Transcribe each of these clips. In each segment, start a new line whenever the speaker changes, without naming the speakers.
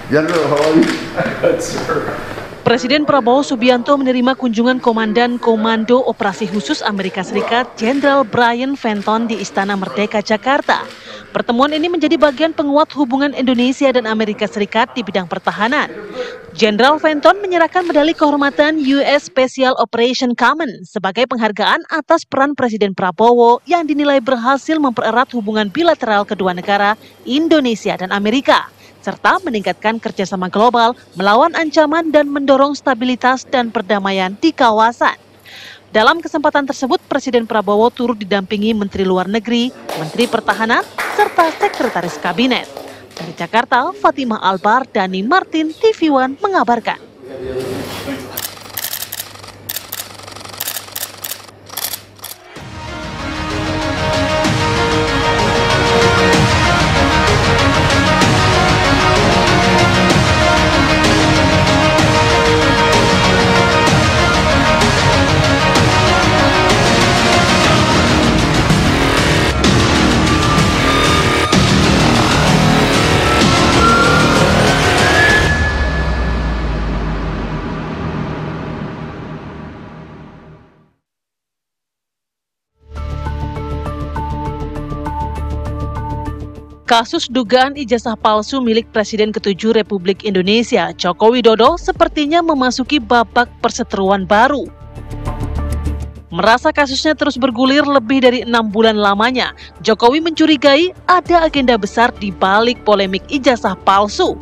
General, how are you?
Presiden Prabowo Subianto menerima kunjungan Komandan Komando Operasi Khusus Amerika Serikat Jenderal Brian Fenton di Istana Merdeka, Jakarta. Pertemuan ini menjadi bagian penguat hubungan Indonesia dan Amerika Serikat di bidang pertahanan. Jenderal Fenton menyerahkan medali kehormatan US Special Operation Command sebagai penghargaan atas peran Presiden Prabowo yang dinilai berhasil mempererat hubungan bilateral kedua negara, Indonesia dan Amerika, serta meningkatkan kerjasama global melawan ancaman dan mendorong stabilitas dan perdamaian di kawasan. Dalam kesempatan tersebut, Presiden Prabowo turut didampingi Menteri Luar Negeri, Menteri Pertahanan, serta Sekretaris Kabinet. Dari Jakarta, Fatimah Albar, Dani Martin, TV One mengabarkan. Kasus dugaan ijazah palsu milik Presiden ke-7 Republik Indonesia, Joko Widodo, sepertinya memasuki babak perseteruan baru. Merasa kasusnya terus bergulir lebih dari 6 bulan lamanya, Jokowi mencurigai ada agenda besar di balik polemik ijazah palsu.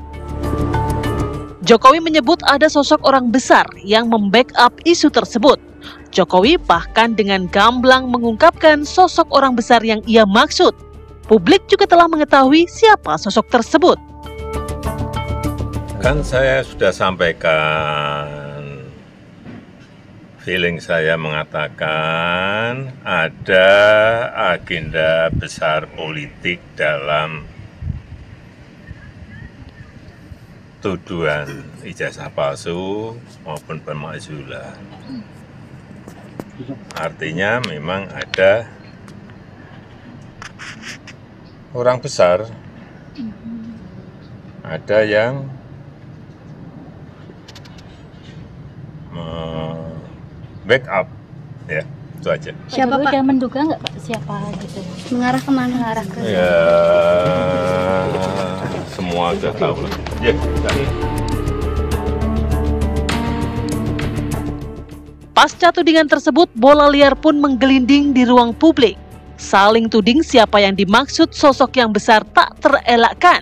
Jokowi menyebut ada sosok orang besar yang membackup isu tersebut. Jokowi bahkan dengan gamblang mengungkapkan sosok orang besar yang ia maksud. Publik juga telah mengetahui siapa sosok tersebut.
Kan saya sudah sampaikan, feeling saya mengatakan ada agenda besar politik dalam tuduhan ijazah palsu maupun pemakzulan. Artinya memang ada orang besar, ada yang backup, ya itu aja.
Siapa Pak? Udah menduga nggak Pak siapa gitu? Mengarah kemana? Mengarah ke?
Ya semua sudah tahu lah. Ya.
Pasca tudingan tersebut, bola liar pun menggelinding di ruang publik. Saling tuding siapa yang dimaksud sosok yang besar tak terelakkan.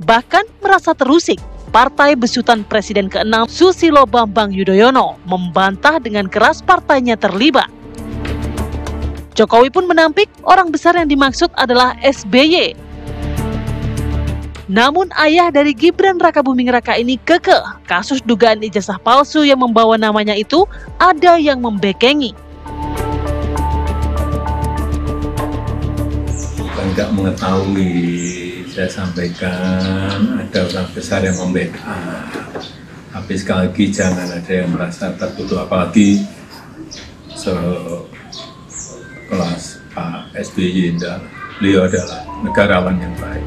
Bahkan merasa terusik, Partai Besutan Presiden ke-6 Susilo Bambang Yudhoyono membantah dengan keras partainya terlibat. Jokowi pun menampik orang besar yang dimaksud adalah SBY. Namun ayah dari Gibran Rakabuming Raka ini kekeh, kasus dugaan ijazah palsu yang membawa namanya itu ada yang membekengi.
Tidak mengetahui, saya sampaikan ada orang besar yang membackup. Tapi sekali lagi jangan ada yang merasa tertutup, apalagi sekelas Pak SBY. Beliau adalah negarawan yang baik.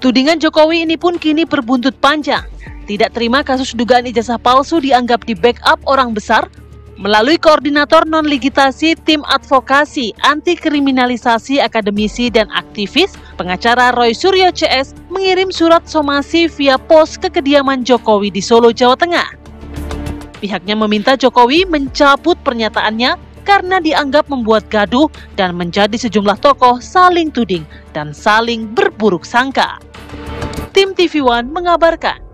Tudingan Jokowi ini pun kini berbuntut panjang. Tidak terima kasus dugaan ijazah palsu dianggap di backup orang besar. Melalui koordinator non-ligitasi tim advokasi anti-kriminalisasi akademisi dan aktivis, pengacara Roy Suryo CS mengirim surat somasi via pos ke kediaman Jokowi di Solo, Jawa Tengah. Pihaknya meminta Jokowi mencabut pernyataannya karena dianggap membuat gaduh dan menjadi sejumlah tokoh saling tuding dan saling berburuk sangka. Tim TV One mengabarkan.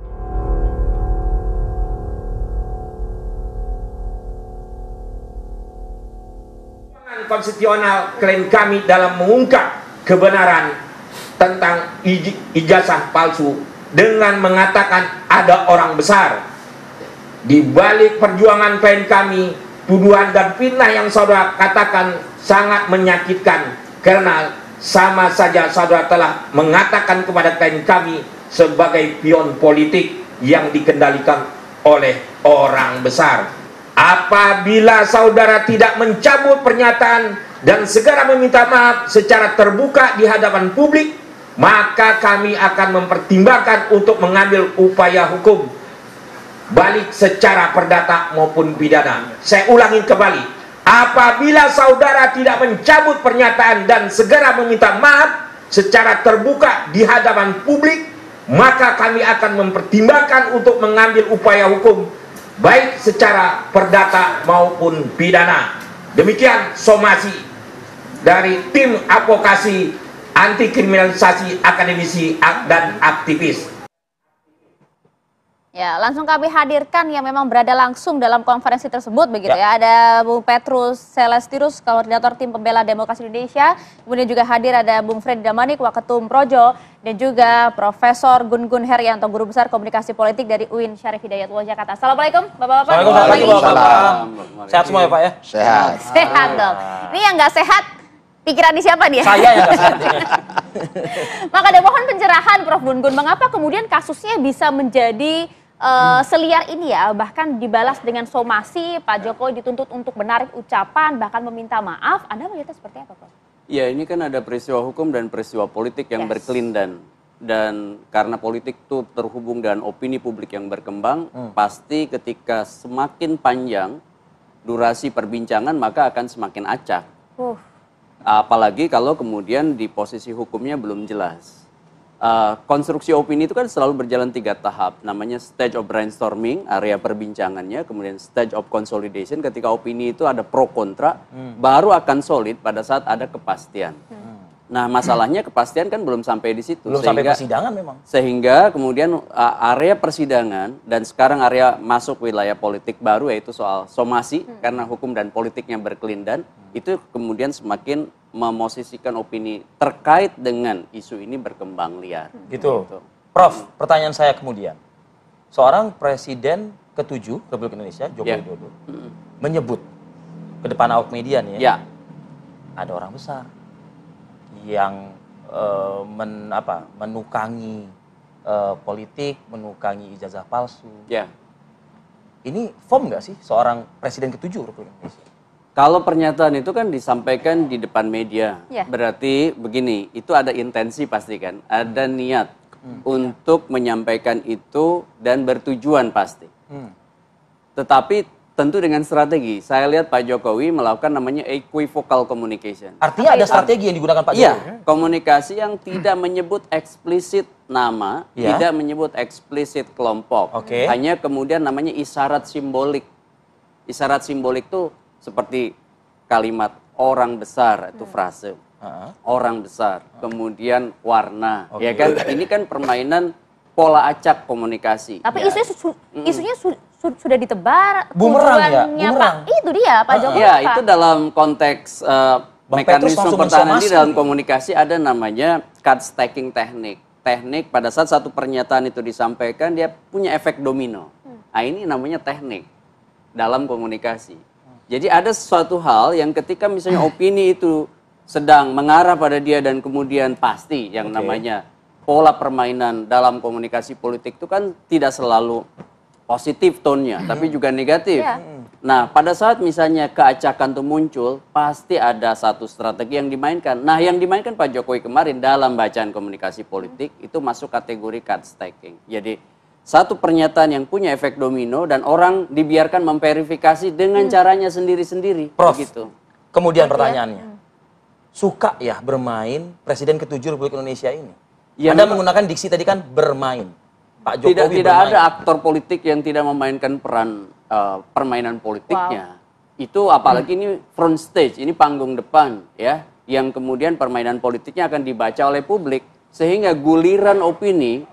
Konstitusional klaim kami dalam mengungkap kebenaran tentang ijazah palsu dengan mengatakan ada orang besar di balik perjuangan klien kami. Tuduhan dan fitnah yang saudara katakan sangat menyakitkan karena sama saja saudara telah mengatakan kepada klien kami sebagai pion politik yang dikendalikan oleh orang besar. apabila saudara tidak mencabut pernyataan dan segera meminta maaf secara terbuka di hadapan publik, maka kami akan mempertimbangkan untuk mengambil upaya hukum balik secara perdata maupun pidana. Saya ulangi kembali, apabila saudara tidak mencabut pernyataan dan segera meminta maaf secara terbuka di hadapan publik, maka kami akan mempertimbangkan untuk mengambil upaya hukum baik secara perdata maupun pidana. Demikian somasi dari tim advokasi anti kriminalisasi akademisi dan aktivis.
Ya, langsung kami hadirkan yang memang berada langsung dalam konferensi tersebut begitu ya. Ada Bung Petrus Celestirus, Koordinator Tim Pembela Demokrasi Indonesia. Kemudian juga hadir ada Bung Freddy Damanik, Waketum Projo, dan juga Profesor Gun Herianto, Guru Besar Komunikasi Politik dari UIN Syarif Hidayatullah Jakarta. Assalamualaikum Bapak-bapak.
Waalaikumsalam. Sehat semua ya Pak ya?
Sehat. Sehat dong. Ini yang nggak sehat, pikiran di siapa dia?
Saya yang nggak sehat.
Maka ada mohon pencerahan Prof Gun, mengapa kemudian kasusnya bisa menjadi seliar ini ya, bahkan dibalas dengan somasi, Pak Jokowi dituntut untuk menarik ucapan, bahkan meminta maaf. Anda melihatnya seperti apa, Prof?
Ya, ini kan ada peristiwa hukum dan peristiwa politik yang berkelindan. Dan karena politik itu terhubung dengan opini publik yang berkembang, pasti ketika semakin panjang durasi perbincangan, maka akan semakin acak. Apalagi kalau kemudian di posisi hukumnya belum jelas. Konstruksi opini itu kan selalu berjalan 3 tahap, namanya stage of brainstorming, area perbincangannya, kemudian stage of consolidation, ketika opini itu ada pro kontra, baru akan solid pada saat ada kepastian. Nah, masalahnya kepastian kan belum sampai di situ.
Belum sampai persidangan memang.
Sehingga kemudian area persidangan dan sekarang area masuk wilayah politik baru, yaitu soal somasi, karena hukum dan politiknya berkelindan, itu kemudian semakin memosisikan opini terkait dengan isu ini berkembang liar.
Gitu. Prof, pertanyaan saya kemudian. Seorang Presiden ke-7 Republik Indonesia, Joko Widodo, menyebut ke depan awak media nih ya, ada orang besar yang menukangi politik, menukangi ijazah palsu. Ini firm nggak sih seorang Presiden ke-7 Republik Indonesia?
Kalau pernyataan itu kan disampaikan di depan media, berarti begini, itu ada intensi pasti kan, ada niat untuk menyampaikan itu dan bertujuan pasti. Tetapi tentu dengan strategi. Saya lihat Pak Jokowi melakukan namanya equivocal communication.
Artinya ada strategi yang digunakan Pak Jokowi?
Iya, komunikasi yang tidak menyebut eksplisit nama, tidak menyebut eksplisit kelompok. Hanya kemudian namanya isyarat simbolik. Isyarat simbolik itu seperti kalimat orang besar, itu frase. Orang besar, kemudian warna. Ya kan, ini kan permainan pola acak komunikasi.
Tapi isunya sudah ditebar.
Bumerang ya? Bumerang.
Itu dia Pak Jokowi.
Ya, itu dalam konteks mekanisme pertahanan ini dalam komunikasi ada namanya card stacking teknik. Teknik pada saat satu pernyataan itu disampaikan, dia punya efek domino. Nah, ini namanya teknik dalam komunikasi. Jadi ada suatu hal yang ketika misalnya opini itu sedang mengarah pada dia dan kemudian pasti yang namanya pola permainan dalam komunikasi politik itu kan tidak selalu positif tone-nya, tapi juga negatif. Nah, pada saat misalnya keacakan itu muncul, pasti ada satu strategi yang dimainkan. Nah, yang dimainkan Pak Jokowi kemarin dalam bacaan komunikasi politik itu masuk kategori card stacking. Jadi satu pernyataan yang punya efek domino dan orang dibiarkan memverifikasi dengan caranya sendiri-sendiri.
Prof,
begitu.
Kemudian pertanyaannya, suka ya bermain Presiden ke-7 Republik Indonesia ini? Ya, Anda menggunakan diksi tadi kan bermain. Pak Jokowi
tidak ada aktor politik yang tidak memainkan peran permainan politiknya. Itu apalagi ini front stage, ini panggung depan ya, yang kemudian permainan politiknya akan dibaca oleh publik sehingga guliran opini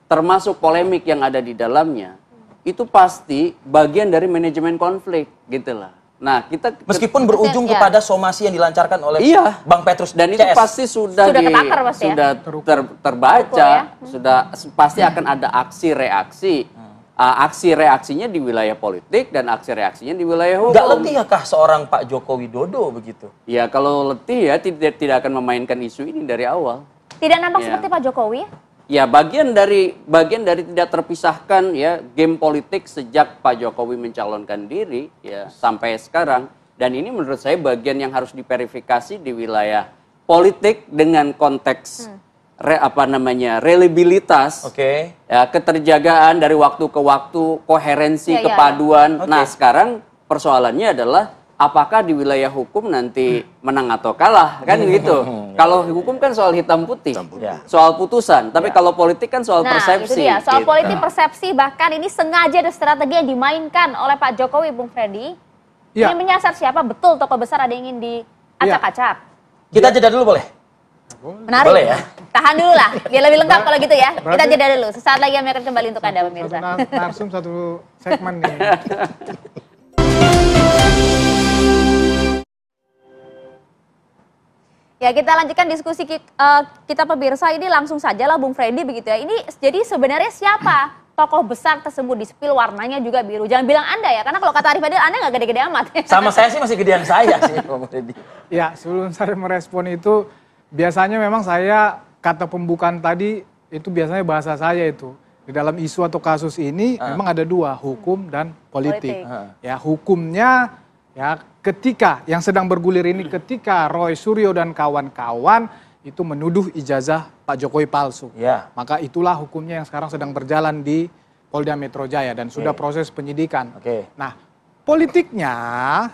termasuk polemik yang ada di dalamnya, itu pasti bagian dari manajemen konflik, gitulah. Nah, kita
meskipun berujung kepada somasi yang dilancarkan oleh Bang Petrus
dan itu pasti sudah terbaca, sudah pasti akan ada aksi reaksi. Aksi reaksinya di wilayah politik dan aksi reaksinya di wilayah hukum.
Nggak letihkah seorang Pak Joko Widodo begitu?
Ya, kalau letih ya tidak akan memainkan isu ini dari awal.
Tidak nampak seperti Pak Jokowi?
ya bagian dari tidak terpisahkan ya game politik sejak Pak Jokowi mencalonkan diri ya sampai sekarang, dan ini menurut saya bagian yang harus diverifikasi di wilayah politik dengan konteks reliabilitas, ya, keterjagaan dari waktu ke waktu, koherensi, kepaduan. Nah sekarang persoalannya adalah apakah di wilayah hukum nanti menang atau kalah, kan gitu. Kalau hukum kan soal hitam putih, soal putusan. Tapi kalau politik kan soal persepsi.
Itu dia, soal
gitu.
politik persepsi, bahkan ini sengaja ada strategi yang dimainkan oleh Pak Jokowi, Bung Freddy. Ini menyasar siapa? Betul tokoh besar ada yang ingin diacak-acak.
Kita jeda dulu boleh?
Menarik.
Boleh ya?
Tahan dulu lah, biar lebih lengkap kalau gitu ya. Kita jeda dulu. Sesaat lagi kami akan kembali untuk Anda pemirsa.
Narsum satu segmen nih.
Ya, kita lanjutkan diskusi kita pemirsa ini langsung saja lah Bung Freddy begitu ya. Ini jadi sebenarnya siapa tokoh besar tersebut, di spill warnanya juga biru. Jangan bilang Anda ya, karena kalau kata Arif Fadil Anda nggak gede-gede amat.
Sama saya sih masih gedean saya sih Bung Freddy.
Ya, sebelum saya merespon itu, biasanya memang saya kata pembukaan tadi itu biasanya bahasa saya itu. Di dalam isu atau kasus ini memang ada dua, hukum dan politik. Ya, hukumnya ya ketika yang sedang bergulir ini, ketika Roy Suryo dan kawan-kawan itu menuduh ijazah Pak Jokowi palsu. Maka itulah hukumnya yang sekarang sedang berjalan di Polda Metro Jaya dan sudah proses penyidikan. Nah, politiknya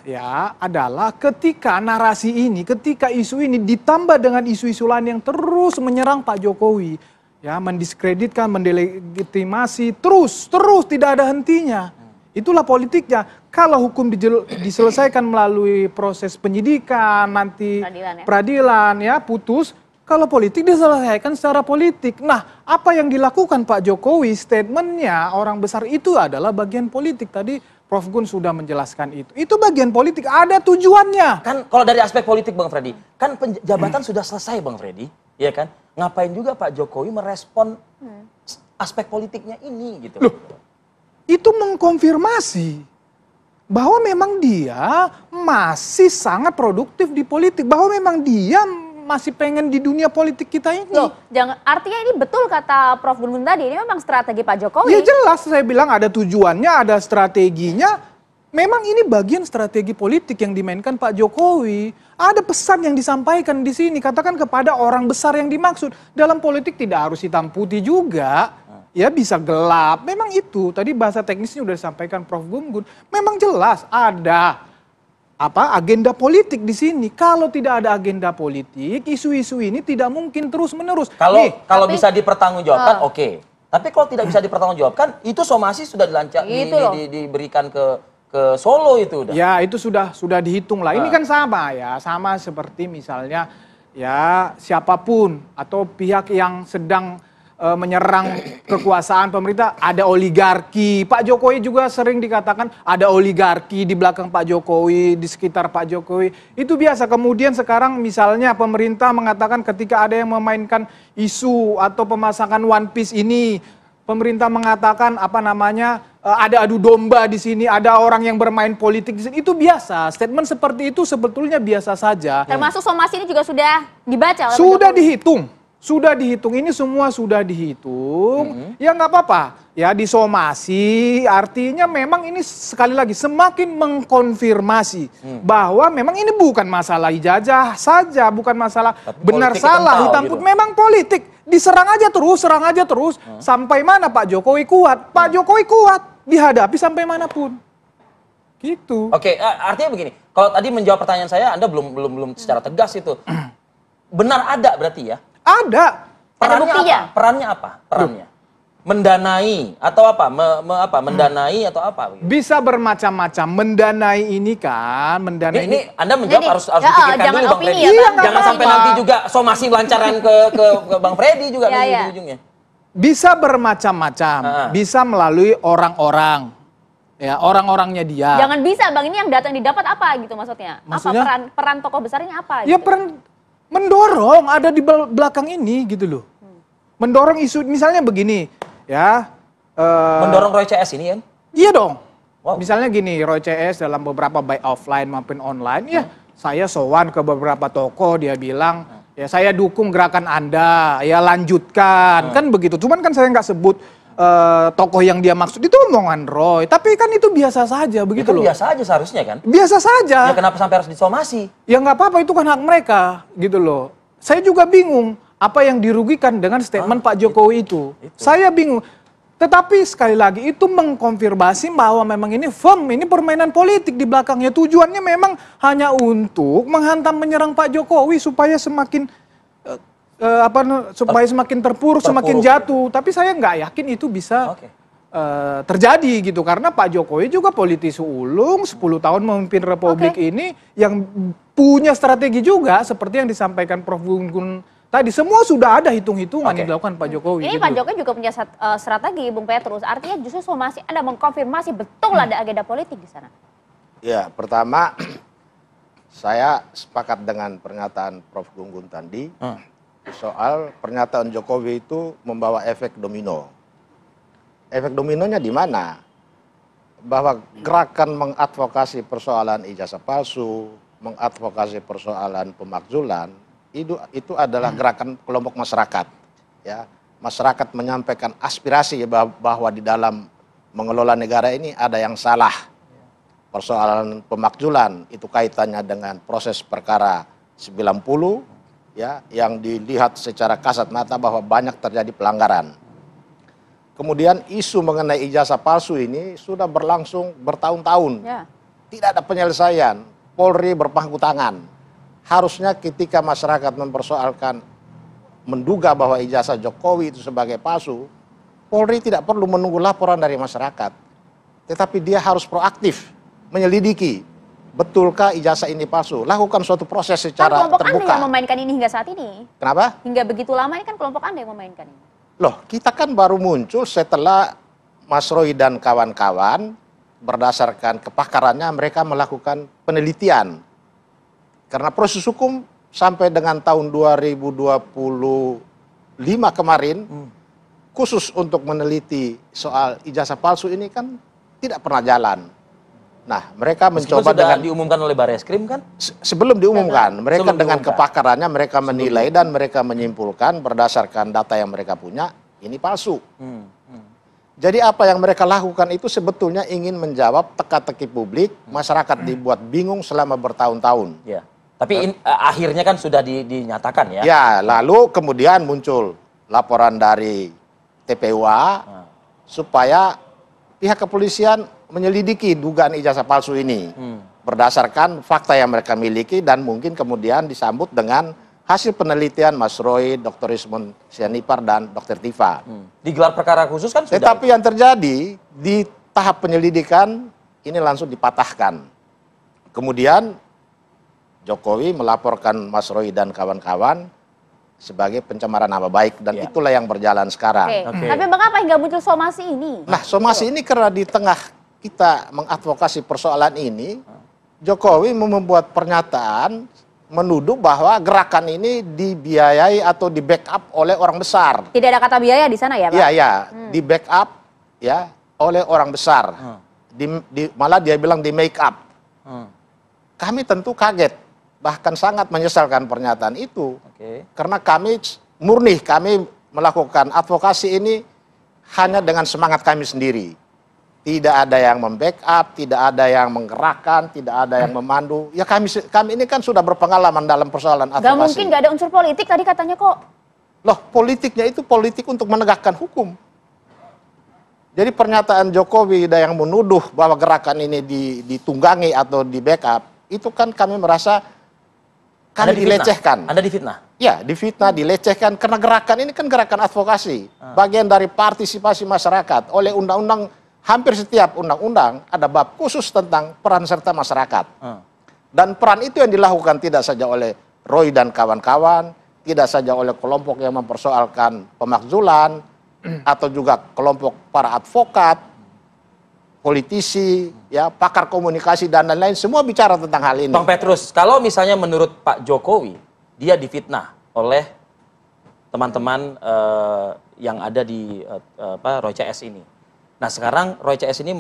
ya adalah ketika narasi ini, ketika isu ini ditambah dengan isu-isu lain yang terus menyerang Pak Jokowi, ya mendiskreditkan, mendelegitimasi, terus tidak ada hentinya. Itulah politiknya. Kalau hukum diselesaikan melalui proses penyidikan, nanti peradilan ya putus. Kalau politik diselesaikan secara politik. Nah, apa yang dilakukan Pak Jokowi, statementnya orang besar itu adalah bagian politik. Tadi Prof. Gun sudah menjelaskan itu. Itu bagian politik, ada tujuannya.
Kan kalau dari aspek politik Bang Freddy, kan jabatan sudah selesai Bang Freddy, ya kan? Ngapain juga Pak Jokowi merespon aspek politiknya ini gitu.
Loh, itu mengkonfirmasi bahwa memang dia masih sangat produktif di politik, bahwa memang dia masih pengen di dunia politik kita ini.
Loh, artinya ini betul kata Prof. Gun Gun tadi, ini memang strategi Pak Jokowi.
Ya jelas, saya bilang ada tujuannya, ada strateginya. Memang ini bagian strategi politik yang dimainkan Pak Jokowi. Ada pesan yang disampaikan di sini, katakan kepada orang besar yang dimaksud. Dalam politik tidak harus hitam putih juga. Ya bisa gelap, memang itu. Tadi bahasa teknisnya sudah disampaikan Prof. Gun Gun. Memang jelas ada agenda politik di sini. Kalau tidak ada agenda politik, isu-isu ini tidak mungkin terus-menerus.
Kalau bisa dipertanggungjawabkan, oke. Tapi kalau tidak bisa dipertanggungjawabkan, itu somasi sudah diberikan ke Solo itu udah.
Ya itu sudah dihitung lah. Ini kan sama ya, sama seperti misalnya ya siapapun atau pihak yang sedang menyerang kekuasaan pemerintah, ada oligarki. Pak Jokowi juga sering dikatakan ada oligarki di belakang Pak Jokowi, di sekitar Pak Jokowi. Itu biasa. Kemudian sekarang misalnya pemerintah mengatakan ketika ada yang memainkan isu atau pemasangan One Piece ini, pemerintah mengatakan ada adu domba di sini, ada orang yang bermain politik di sini. Itu biasa. Statement seperti itu sebetulnya biasa saja.
Termasuk somasi ini juga sudah dibaca oleh
Sudah dihitung. Sudah dihitung, ini semua sudah dihitung, ya nggak apa-apa. Ya disomasi, artinya memang ini sekali lagi semakin mengkonfirmasi bahwa memang ini bukan masalah ijazah saja, bukan masalah benar salah, hitam putih, memang politik. Diserang aja terus, sampai mana Pak Jokowi kuat. Pak Jokowi kuat, dihadapi sampai manapun. Gitu.
Oke, artinya begini, kalau tadi menjawab pertanyaan saya, Anda belum secara tegas itu. Benar ada berarti ya?
Ada.
Perannya apa? Mendanai atau apa? Mendanai atau apa?
Bisa bermacam-macam. Mendanai ini kan,
ini Anda menjawab harus dipikirkan dulu Bang Freddy. Jangan sampai nanti juga somasi lancaran ke Bang Freddy juga di ujungnya.
Bisa bermacam-macam. Bisa melalui orang-orang. Ya, orang-orangnya dia.
Jangan bisa Bang, ini yang datang didapat apa gitu maksudnya? Apa peran tokoh besar ini apa?
Ya peran mendorong, ada di belakang ini gitu loh. Mendorong isu, misalnya begini ya.
Mendorong Roy CS ini kan?
Iya dong. Wow. Misalnya gini, Roy CS dalam beberapa baik offline maupun online, ya saya sowan ke beberapa toko, dia bilang ya saya dukung gerakan Anda, ya lanjutkan, kan begitu. Cuman kan saya nggak sebut tokoh yang dia maksud itu omongan Roy, tapi kan itu biasa saja begitu
itu
loh.
Biasa aja seharusnya kan?
Biasa saja.
Ya kenapa sampai harus disomasi?
Ya nggak apa-apa, itu kan hak mereka gitu loh. Saya juga bingung apa yang dirugikan dengan statement Pak Jokowi itu. Saya bingung. Tetapi sekali lagi itu mengkonfirmasi bahwa memang ini firm, ini permainan politik di belakangnya. Tujuannya memang hanya untuk menghantam menyerang Pak Jokowi supaya semakin semakin terpuruk, semakin jatuh. Tapi saya nggak yakin itu bisa terjadi gitu, karena Pak Jokowi juga politisi ulung, 10 tahun memimpin Republik ini yang punya strategi juga seperti yang disampaikan Prof. Gun tadi. Semua sudah ada hitung-hitungan yang dilakukan Pak Jokowi.
Ini
gitu.
Pak Jokowi juga punya strategi, Bung Petrus. Artinya justru somasi Anda mengkonfirmasi betul ada agenda politik di sana.
Ya, pertama saya sepakat dengan pernyataan Prof. Gunggun tadi. Soal pernyataan Jokowi itu membawa efek domino. Efek dominonya di mana? Bahwa gerakan mengadvokasi persoalan ijazah palsu, mengadvokasi persoalan pemakzulan, itu adalah gerakan kelompok masyarakat. Ya, masyarakat menyampaikan aspirasi bahwa di dalam mengelola negara ini ada yang salah. Persoalan pemakzulan itu kaitannya dengan proses perkara 90. Ya, yang dilihat secara kasat mata bahwa banyak terjadi pelanggaran. Kemudian isu mengenai ijazah palsu ini sudah berlangsung bertahun-tahun. Ya. Tidak ada penyelesaian. Polri berpangku tangan. Harusnya ketika masyarakat mempersoalkan, menduga bahwa ijazah Jokowi itu sebagai palsu, Polri tidak perlu menunggu laporan dari masyarakat. Tetapi dia harus proaktif, menyelidiki. Betulkah ijazah ini palsu? Lakukan suatu proses secara
kelompok
terbuka.
Anda yang memainkan ini hingga saat ini.
Kenapa?
Hingga begitu lama ini kan kelompok Anda yang memainkan ini.
Loh, kita kan baru muncul setelah Mas Roy dan kawan-kawan berdasarkan kepakarannya mereka melakukan penelitian. Karena proses hukum sampai dengan tahun 2025 kemarin, khusus untuk meneliti soal ijazah palsu ini kan tidak pernah jalan. Nah, mereka mencoba
sudah diumumkan oleh Barreskrim kan?
Sebelum diumumkan, mereka dengan kepakarannya mereka menilai dan mereka menyimpulkan berdasarkan data yang mereka punya, ini palsu. Jadi apa yang mereka lakukan itu sebetulnya ingin menjawab teka-teki publik, masyarakat dibuat bingung selama bertahun-tahun.
Ya. Tapi akhirnya kan sudah dinyatakan ya?
Ya, lalu kemudian muncul laporan dari TPUA supaya pihak kepolisian menyelidiki dugaan ijazah palsu ini berdasarkan fakta yang mereka miliki dan mungkin kemudian disambut dengan hasil penelitian Mas Roy, Dr. Ismon Sianipar dan Dr. Tifa.
Digelar perkara khusus kan sudah.
Tetapi yang terjadi di tahap penyelidikan ini langsung dipatahkan. Kemudian Jokowi melaporkan Mas Roy dan kawan-kawan sebagai pencemaran nama baik dan itulah yang berjalan sekarang.
Tapi mengapa hingga muncul somasi ini?
Nah, somasi ini karena di tengah kita mengadvokasi persoalan ini, Jokowi membuat pernyataan menuduh bahwa gerakan ini dibiayai atau di backup oleh orang besar.
Tidak ada kata biaya di sana ya, Pak?
Iya, ya, di backup ya oleh orang besar. Malah dia bilang di make up. Kami tentu kaget, bahkan sangat menyesalkan pernyataan itu. Karena kami melakukan advokasi ini hanya dengan semangat kami sendiri. Tidak ada yang membackup, tidak ada yang menggerakkan, tidak ada yang memandu. Ya kami ini kan sudah berpengalaman dalam persoalan advokasi.
Gak mungkin gak ada unsur politik tadi katanya kok.
Loh, politiknya itu politik untuk menegakkan hukum. Jadi pernyataan Jokowi yang menuduh bahwa gerakan ini ditunggangi atau di backup, itu kan kami merasa kami dilecehkan.
Anda difitnah?
Ya, difitnah, dilecehkan. Karena gerakan ini kan gerakan advokasi. Bagian dari partisipasi masyarakat. Oleh undang-undang, hampir setiap undang-undang ada bab khusus tentang peran serta masyarakat. Dan peran itu yang dilakukan tidak saja oleh Roy dan kawan-kawan, tidak saja oleh kelompok yang mempersoalkan pemakzulan, atau juga kelompok para advokat, politisi, ya pakar komunikasi dan lain-lain, semua bicara tentang hal ini.
Bang Petrus, kalau misalnya menurut Pak Jokowi, dia difitnah oleh teman-teman yang ada di Roy CS ini. Nah sekarang Roy CS ini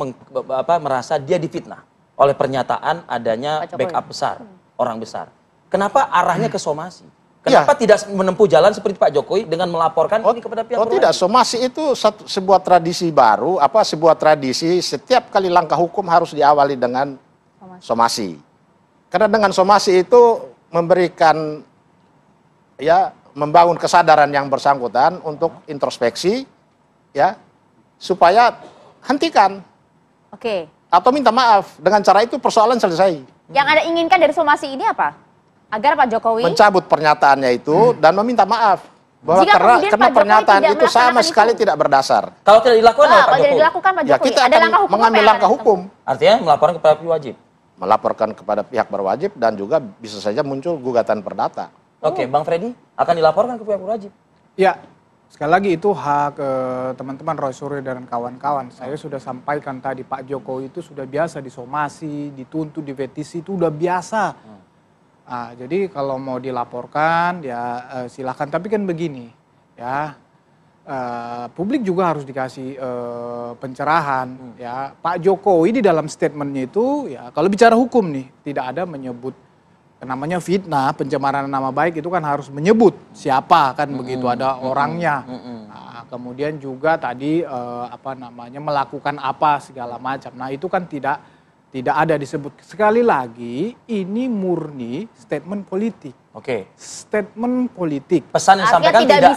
merasa dia difitnah oleh pernyataan adanya backup besar, orang besar. Kenapa arahnya ke somasi? Kenapa tidak menempuh jalan seperti Pak Jokowi dengan melaporkan ini kepada pihak berwajib?
Tidak, somasi itu sebuah tradisi baru, sebuah tradisi setiap kali langkah hukum harus diawali dengan somasi. Karena dengan somasi itu memberikan membangun kesadaran yang bersangkutan untuk introspeksi, supaya hentikan.
Oke.
Atau minta maaf. Dengan cara itu persoalan selesai.
Yang Anda inginkan dari somasi ini apa? Agar Pak Jokowi
mencabut pernyataannya itu dan meminta maaf. Bahwa karena pernyataan itu sama sekali tidak berdasar.
Kalau tidak dilakukan oleh Pak Jokowi?
Tidak dilakukan Pak Jokowi,
kita
ada
akan
langkah hukum
mengambil langkah hukum.
Artinya melaporkan kepada pihak wajib? Melaporkan
kepada pihak berwajib dan juga bisa saja muncul gugatan perdata.
Oke, Bang Freddy akan dilaporkan ke pihak berwajib?
Ya, sekali lagi itu hak teman-teman Roy Suryo dan kawan-kawan. Saya sudah sampaikan tadi, Pak Jokowi itu sudah biasa disomasi, dituntut, divetisi, itu udah biasa. Nah, jadi kalau mau dilaporkan ya silakan. Tapi kan begini, ya publik juga harus dikasih pencerahan. Ya, Pak Jokowi di dalam statementnya itu, ya kalau bicara hukum nih, tidak ada menyebut namanya fitnah, pencemaran nama baik itu kan harus menyebut siapa kan begitu, ada orangnya. Nah, kemudian juga tadi melakukan apa segala macam. Nah itu kan tidak ada disebut. Sekali lagi ini murni statement politik.
Oke.
Statement politik.
Pesan yang disampaikan tidak ada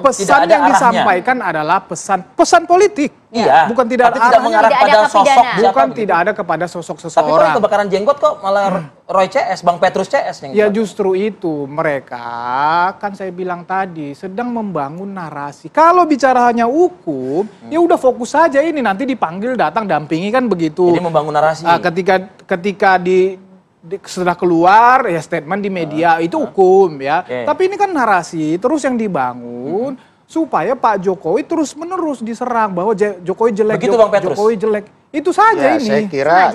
pesan yang disampaikan adalah pesan politik.
Iya.
Bukan tidak ada
tidak mengarah pada sosok.
Bukan tidak ada kepada sosok seseorang.
Tapi kalau kebakaran jenggot kok malah Roy CS, Bang Petrus CS yang
ya justru itu mereka kan saya bilang tadi sedang membangun narasi. Kalau bicara hanya hukum, ya udah fokus saja ini, nanti dipanggil datang dampingi kan begitu.
Jadi membangun narasi.
Ketika sudah keluar ya statement di media itu hukum ya. Tapi ini kan narasi terus yang dibangun supaya Pak Jokowi terus menerus diserang bahwa Jokowi jelek,
begitu, Bang Petrus?
Jokowi jelek. Itu saja
Ya,
ini.
saya kira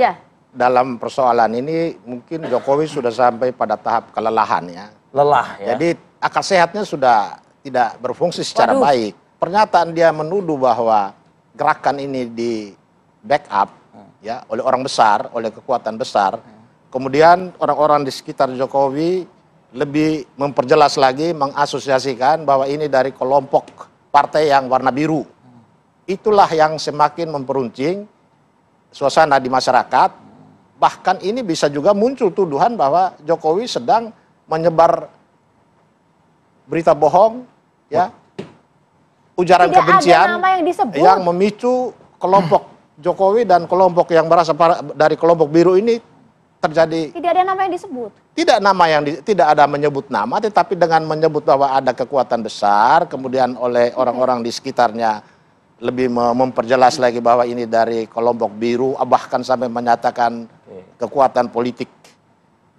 dalam persoalan ini mungkin Jokowi sudah sampai pada tahap kelelahan ya.
Lelah ya.
Jadi akal sehatnya sudah tidak berfungsi secara baik. Pernyataan dia menuduh bahwa gerakan ini di backup ya oleh orang besar, oleh kekuatan besar. Kemudian orang-orang di sekitar Jokowi lebih memperjelas lagi, mengasosiasikan bahwa ini dari kelompok partai yang warna biru. Itulah yang semakin memperuncing suasana di masyarakat. Bahkan ini bisa juga muncul tuduhan bahwa Jokowi sedang menyebar berita bohong, ya, ujaran kebencian yang memicu kelompok Jokowi dan kelompok yang berasal dari kelompok biru ini terjadi.
Tidak ada nama yang disebut.
Tidak ada menyebut nama, tetapi dengan menyebut bahwa ada kekuatan besar, kemudian oleh orang-orang di sekitarnya lebih memperjelas lagi bahwa ini dari kelompok biru, bahkan sampai menyatakan kekuatan politik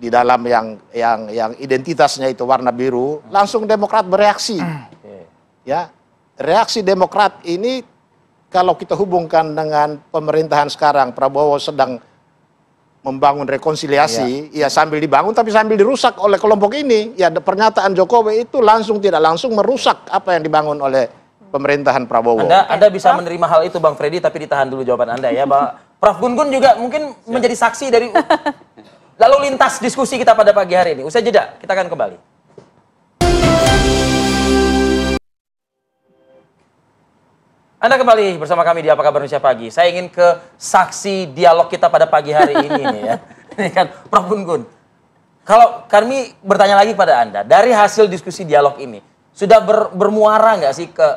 di dalam yang identitasnya itu warna biru. Langsung Demokrat bereaksi. Ya, reaksi Demokrat ini kalau kita hubungkan dengan pemerintahan sekarang, Prabowo sedang membangun rekonsiliasi, ya sambil dibangun tapi sambil dirusak oleh kelompok ini. Ya pernyataan Jokowi itu langsung tidak langsung merusak apa yang dibangun oleh pemerintahan Prabowo.
Anda bisa menerima hal itu Bang Freddy, tapi ditahan dulu jawaban Anda ya. Prof Gun juga mungkin menjadi saksi dari lalu lintas diskusi kita pada pagi hari ini. Usai jeda, kita akan kembali. Anda kembali bersama kami di Apa Kabar Indonesia Pagi. Saya ingin ke saksi dialog kita pada pagi hari ini nih ya. Ini kan Prof Gun. Kalau kami bertanya lagi pada Anda, dari hasil diskusi dialog ini, sudah bermuara nggak sih ke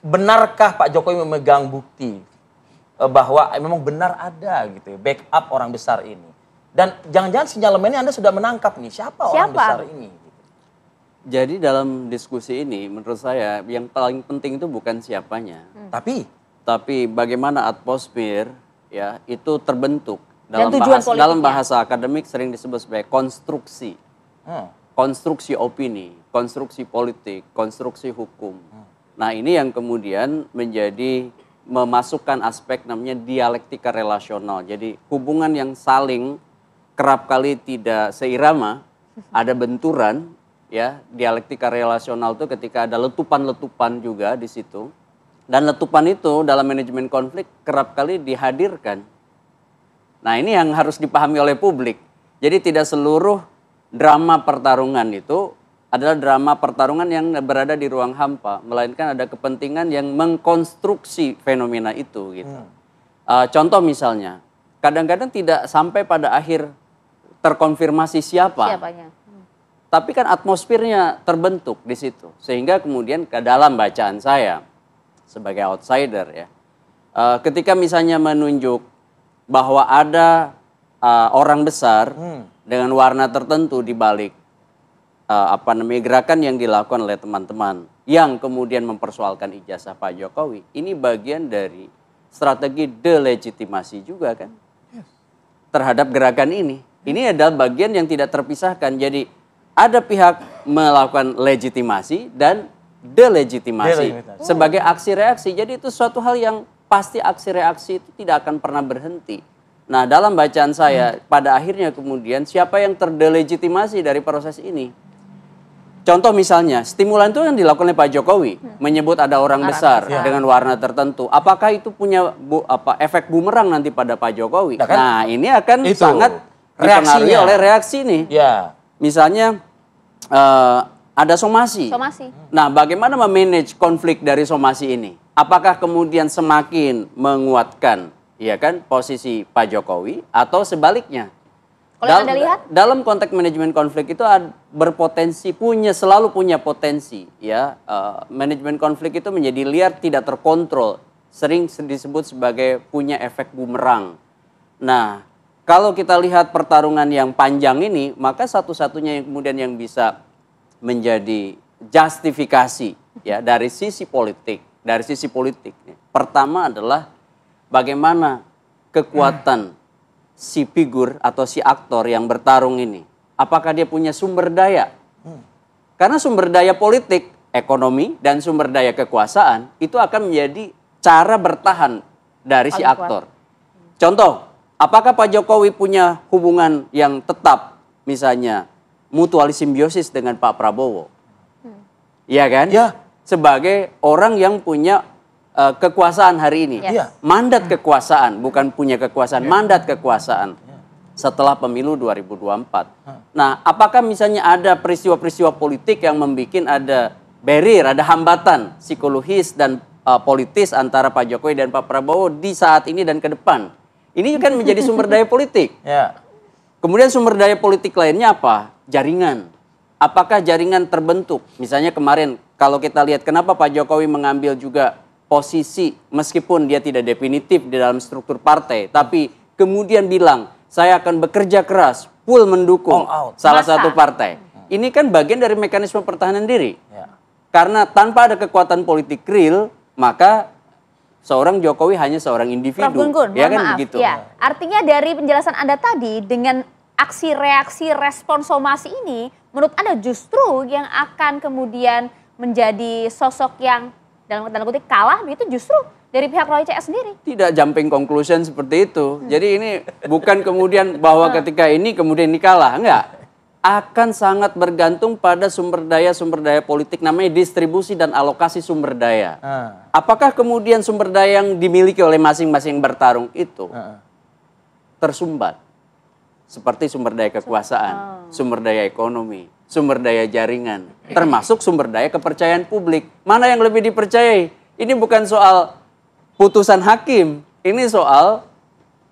benarkah Pak Jokowi memegang bukti bahwa memang benar ada gitu backup orang besar ini? Dan jangan-jangan sinyalemennya Anda sudah menangkap nih, siapa orang besar ini?
Jadi dalam diskusi ini menurut saya yang paling penting itu bukan siapanya. Tapi bagaimana atmosfer ya itu terbentuk. Dalam bahasa akademik sering disebut sebagai konstruksi. Konstruksi opini, konstruksi politik, konstruksi hukum. Nah ini yang kemudian menjadi memasukkan aspek namanya dialektika relasional. Jadi hubungan yang saling kerap kali tidak seirama, ada benturan. Ya, dialektika relasional itu ketika ada letupan-letupan juga di situ. Dan letupan itu dalam manajemen konflik kerap kali dihadirkan. Nah, ini yang harus dipahami oleh publik. Jadi tidak seluruh drama pertarungan itu adalah drama pertarungan yang berada di ruang hampa, melainkan ada kepentingan yang mengkonstruksi fenomena itu gitu. Contoh misalnya, kadang-kadang tidak sampai pada akhir terkonfirmasi siapanya. Tapi kan atmosfernya terbentuk di situ, sehingga kemudian ke dalam bacaan saya sebagai outsider ya, ketika misalnya menunjuk bahwa ada orang besar dengan warna tertentu di balik gerakan yang dilakukan oleh teman-teman yang kemudian mempersoalkan ijazah Pak Jokowi, ini bagian dari strategi delegitimasi juga kan terhadap gerakan ini. Ini adalah bagian yang tidak terpisahkan. Jadi ada pihak melakukan legitimasi dan delegitimasi sebagai aksi reaksi. Jadi itu suatu hal yang pasti aksi reaksi itu tidak akan pernah berhenti. Nah, dalam bacaan saya pada akhirnya kemudian siapa yang terdelegitimasi dari proses ini? Contoh misalnya, stimulan itu yang dilakukan oleh Pak Jokowi, menyebut ada orang besar dengan warna tertentu. Apakah itu punya efek bumerang nanti pada Pak Jokowi? Nah, ini akan sangat dipengaruhi oleh reaksi nih. Misalnya ada somasi. Nah, bagaimana memanage konflik dari somasi ini? Apakah kemudian semakin menguatkan, ya kan, posisi Pak Jokowi atau sebaliknya? Kalau Anda lihat dalam konteks manajemen konflik itu berpotensi selalu punya potensi ya, manajemen konflik itu menjadi liar, tidak terkontrol, sering disebut sebagai punya efek bumerang. Nah, kalau kita lihat pertarungan yang panjang ini, maka satu-satunya yang kemudian yang bisa menjadi justifikasi ya dari sisi politik, pertama adalah bagaimana kekuatan si figur atau si aktor yang bertarung ini, apakah dia punya sumber daya? Karena sumber daya politik, ekonomi, dan sumber daya kekuasaan itu akan menjadi cara bertahan dari si aktor. Contoh, apakah Pak Jokowi punya hubungan yang tetap, misalnya mutualis simbiosis dengan Pak Prabowo? Iya kan? Ya. Sebagai orang yang punya kekuasaan hari ini, mandat kekuasaan, bukan punya kekuasaan, mandat kekuasaan setelah pemilu 2024. Nah, apakah misalnya ada peristiwa-peristiwa politik yang membuat ada barrier, ada hambatan psikologis dan politis antara Pak Jokowi dan Pak Prabowo di saat ini dan ke depan? Ini kan menjadi sumber daya politik. Kemudian sumber daya politik lainnya apa? Jaringan. Apakah jaringan terbentuk? Misalnya kemarin kalau kita lihat kenapa Pak Jokowi mengambil juga posisi meskipun dia tidak definitif di dalam struktur partai, tapi kemudian bilang saya akan bekerja keras, full mendukung salah satu partai. Ini kan bagian dari mekanisme pertahanan diri. Karena tanpa ada kekuatan politik real, maka seorang Jokowi hanya seorang individu.
Prof. Gun,
ya kan
maaf,
begitu.
Ya. Artinya dari penjelasan Anda tadi dengan aksi reaksi respon somasi ini, menurut Anda justru yang akan kemudian menjadi sosok yang dalam tanda kutip kalah begitu justru dari pihak Roy CS sendiri. Tidak
jumping conclusion seperti itu. Jadi ini bukan kemudian bahwa ketika ini kemudian ini kalah, enggak. Akan sangat bergantung pada sumber daya politik, namanya distribusi dan alokasi sumber daya. Apakah kemudian sumber daya yang dimiliki oleh masing-masing bertarung itu tersumbat? Seperti sumber daya kekuasaan, sumber daya ekonomi, sumber daya jaringan, termasuk sumber daya kepercayaan publik. Mana yang lebih dipercayai? Ini bukan soal putusan hakim, ini soal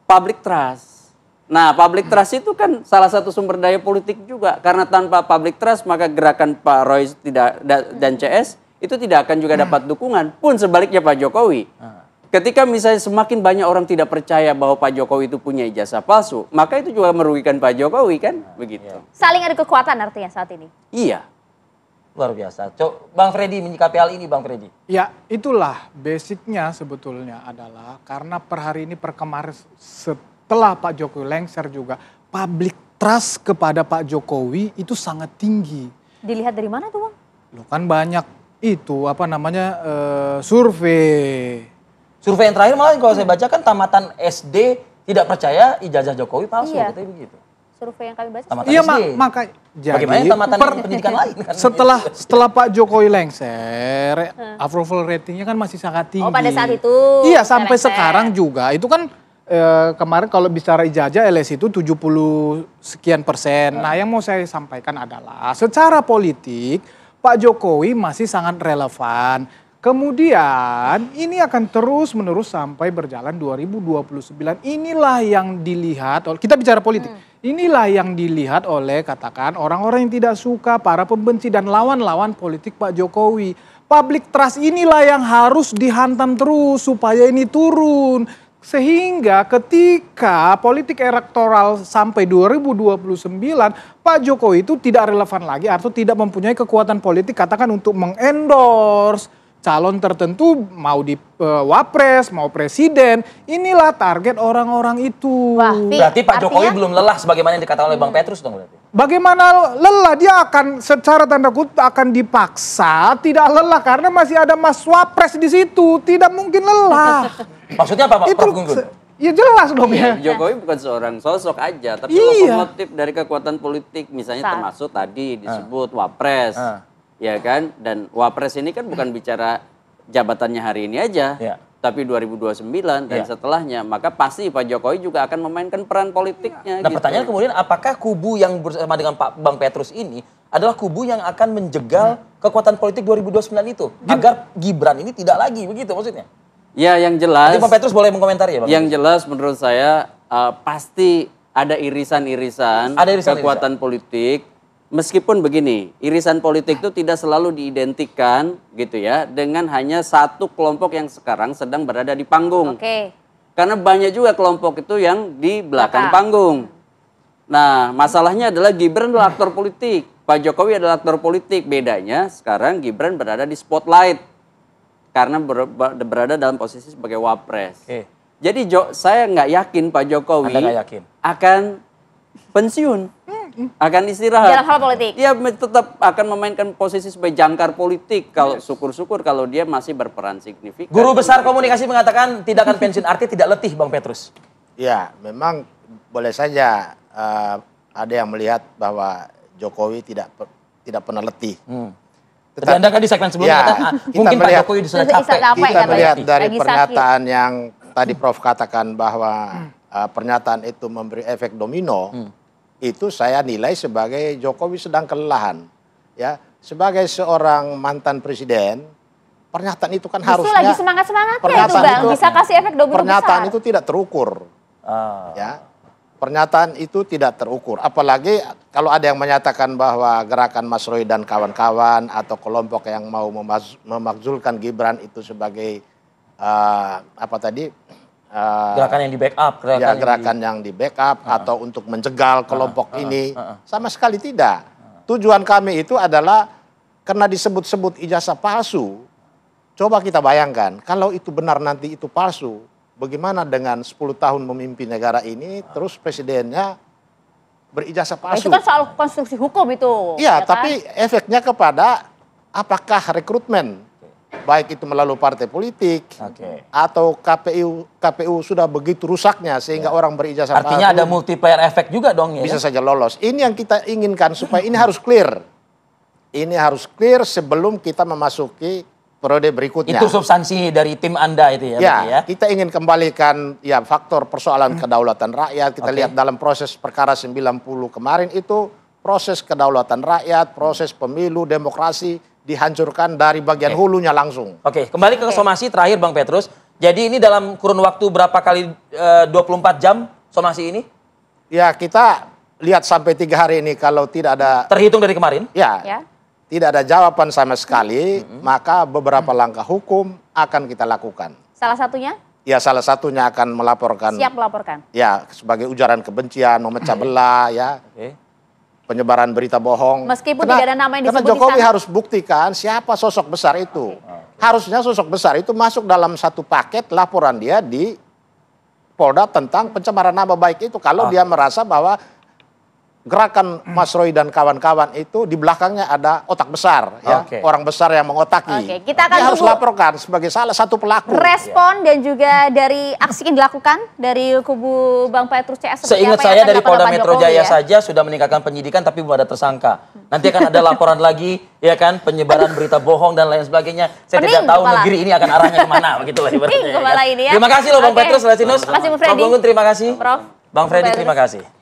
public trust. Nah, public trust itu kan salah satu sumber daya politik juga. Karena tanpa public trust, maka gerakan Pak Roy dan CS itu tidak akan juga dapat dukungan. Pun sebaliknya Pak Jokowi. Ketika misalnya semakin banyak orang tidak percaya bahwa Pak Jokowi itu punya ijazah palsu, maka itu juga merugikan Pak Jokowi kan, begitu.
Saling ada kekuatan artinya saat ini.
Iya, luar biasa. Bang Freddy menyikapi hal ini, Bang Freddy.
Ya, itulah basicnya sebetulnya adalah karena per hari ini kemarin setelah Pak Jokowi lengser juga, public trust kepada Pak Jokowi itu sangat tinggi.
Dilihat dari mana tuh, Bang?
Loh kan banyak itu survei.
Survei yang terakhir malah kalau saya baca kan tamatan SD tidak percaya ijazah Jokowi palsu, katanya begitu.
Survei yang kami baca.
Tamatan
iya,
SD.
makanya
bagaimana tamatan pendidikan lain kan?
Setelah Pak Jokowi lengser, approval ratingnya kan masih sangat tinggi.
Oh, pada saat itu.
Iya, sampai sekarang juga itu kan kemarin kalau bicara ijazah LS itu 70 sekian %. Nah, yang mau saya sampaikan adalah secara politik Pak Jokowi masih sangat relevan. Kemudian ini akan terus menerus sampai berjalan 2029. Inilah yang dilihat, kita bicara politik. Inilah yang dilihat oleh katakan orang-orang yang tidak suka, para pembenci dan lawan-lawan politik Pak Jokowi. Public trust inilah yang harus dihantam terus supaya ini turun. Sehingga ketika politik elektoral sampai 2029, Pak Jokowi itu tidak relevan lagi atau tidak mempunyai kekuatan politik katakan untuk mengendorse calon tertentu, mau di wapres, mau presiden. Inilah target orang-orang itu.
Wah, berarti Pak Jokowi belum lelah sebagaimana yang dikatakan oleh Bang Petrus dong berarti?
Bagaimana lelah? Dia akan secara tanda kutip akan dipaksa tidak lelah karena masih ada Mas Wapres di situ. Tidak mungkin lelah.
Maksudnya apa Pak Prof Gunggun?
Ya jelas dong ya.
Jokowi bukan seorang sosok aja, tapi lokomotif dari kekuatan politik. Misalnya termasuk tadi disebut Wapres. Ya kan? Dan Wapres ini kan bukan bicara jabatannya hari ini aja. Tapi 2029 dan setelahnya. Maka pasti Pak Jokowi juga akan memainkan peran politiknya.
Nah pertanyaan kemudian apakah kubu yang bersama dengan Pak Bang Petrus ini adalah kubu yang akan menjegal kekuatan politik 2029 itu? Agar Gibran ini tidak lagi, begitu maksudnya?
Ya yang jelas.
Nanti Pak Petrus boleh mengomentari ya Bang?
Yang jelas menurut saya pasti ada irisan-irisan kekuatan politik. Meskipun begini, irisan politik itu tidak selalu diidentikan gitu ya dengan hanya satu kelompok yang sekarang sedang berada di panggung. Karena banyak juga kelompok itu yang di belakang panggung. Nah, masalahnya adalah Gibran adalah aktor politik, Pak Jokowi adalah aktor politik. Bedanya sekarang Gibran berada di spotlight karena berada dalam posisi sebagai wapres. Jadi saya nggak yakin Pak Jokowi akan pensiun. Akan istirahat.
Dalam hal politik.
Dia tetap akan memainkan posisi sebagai jangkar politik. Kalau syukur-syukur kalau dia masih berperan signifikan.
Guru besar komunikasi mengatakan tidak akan pensiun, artinya tidak letih Bang Petrus.
Ya, memang boleh saja ada yang melihat bahwa Jokowi tidak pernah letih.
Tetapi Anda kan di segmen sebelumnya mungkin Pak Jokowi sudah capek.
Kita melihat dari pernyataan yang tadi Prof katakan bahwa pernyataan itu memberi efek domino. Itu saya nilai sebagai Jokowi sedang kelelahan. Ya, sebagai seorang mantan presiden, pernyataan itu kan harusnya
lagi semangat-semangatnya itu Bang, bisa kasih efek domino besar.
Pernyataan itu tidak terukur. Ya. Pernyataan itu tidak terukur. Apalagi kalau ada yang menyatakan bahwa gerakan Mas Roy dan kawan-kawan atau kelompok yang mau memakzulkan Gibran itu sebagai
gerakan yang di backup,
gerakan yang di backup atau untuk menjegal kelompok ini, sama sekali tidak. Tujuan kami itu adalah karena disebut-sebut ijazah palsu. Coba kita bayangkan, kalau itu benar nanti itu palsu, bagaimana dengan 10 tahun memimpin negara ini, terus presidennya berijazah palsu?
Itu kan soal konstruksi hukum itu.
Iya, tapi efeknya kepada apakah rekrutmen, baik itu melalui partai politik atau KPU sudah begitu rusaknya sehingga orang berijazah palsu.
Artinya ada multiplier efek juga dong ya.
Bisa saja lolos. Ini yang kita inginkan supaya ini harus clear. Ini harus clear sebelum kita memasuki periode berikutnya.
Itu substansi dari tim Anda itu ya.
Ya, kita ingin kembalikan ya faktor persoalan kedaulatan rakyat. Kita lihat dalam proses perkara 90 kemarin itu proses kedaulatan rakyat, proses pemilu, demokrasi dihancurkan dari bagian hulunya langsung.
Kembali ke somasi terakhir Bang Petrus. Jadi ini dalam kurun waktu berapa kali 24 jam somasi ini?
Ya kita lihat sampai 3 hari ini kalau tidak ada...
Terhitung dari kemarin?
Ya. Tidak ada jawaban sama sekali, maka beberapa langkah hukum akan kita lakukan.
Salah satunya?
Ya salah satunya akan melaporkan.
Siap melaporkan?
Ya sebagai ujaran kebencian, memecah belah ya. Penyebaran berita bohong.
Meskipun tidak ada nama yang disebut
karena Jokowi harus buktikan siapa sosok besar itu. Harusnya sosok besar itu masuk dalam satu paket laporan dia di Polda tentang pencemaran nama baik itu. Kalau dia merasa bahwa gerakan Mas Roy dan kawan-kawan itu di belakangnya ada otak besar, ya, orang besar yang mengotaki.
Kita akan
ini harus laporkan sebagai salah satu pelaku.
Respon dan juga dari aksi yang dilakukan dari kubu Bang Petrus CS.
Seingat saya dari Polda Metro Jaya saja sudah meningkatkan penyidikan tapi belum ada tersangka. Nanti akan ada laporan lagi, ya kan, penyebaran berita bohong dan lain sebagainya. Saya tidak tahu negeri ini akan arahnya kemana, begitulah ibaratnya.
Ini ya.
Terima kasih loh Bang Petrus Lesinus.
Terima kasih Bang Freddy.
Prof Gunggun terima kasih.
Prof.
Bang Freddy terima kasih.